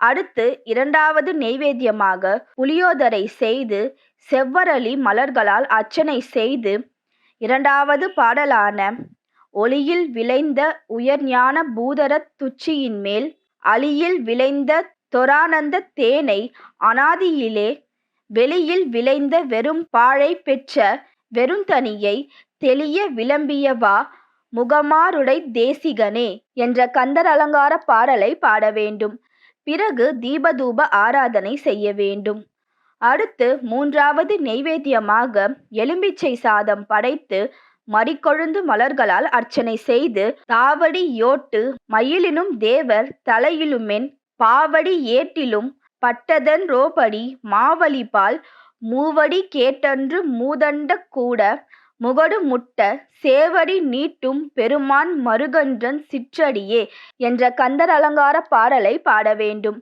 அடுத்து இரண்டாவது நெய்வேத்தியமாக புளியோதரை செய்து செவ்வரளி மலர்களால் அர்ச்சனை செய்து இரண்டாவது பாடலான ஒளியில் விளைந்த உயர்ஞான பூதரத் துச்சியின் மேல் அளியில் விளைந்த தொரானந்த தேனை அனாதியிலே வெளியில் விளைந்த வெறும் பாழை பெற்ற வெறுந்தனியை தெளிய விளம்பியவா முகமாருடை தேசிகனே என்ற கந்தர் அலங்கார பாடலை பாட வேண்டும். பிறகு தீபதூப ஆராதனை செய்ய வேண்டும். அடுத்து மூன்றாவது நெய்வேத்தியமாக எலும்பிச்சை சாதம் படைத்து மறிக்கொழுந்து மலர்களால் அர்ச்சனை செய்து தாவடி யோட்டு மயிலினும் தேவர் தலையிலுமென் பாவடி ஏட்டிலும் பட்டதன் ரோபடி மாவலிபால் மூவடி கேட்டன்று மூதண்ட கூட முகடு முட்ட சேவடி நீட்டும் பெருமான் மருகன்றன் சிற்றடியே என்ற கந்தர் அலங்கார பாடலை பாட வேண்டும்.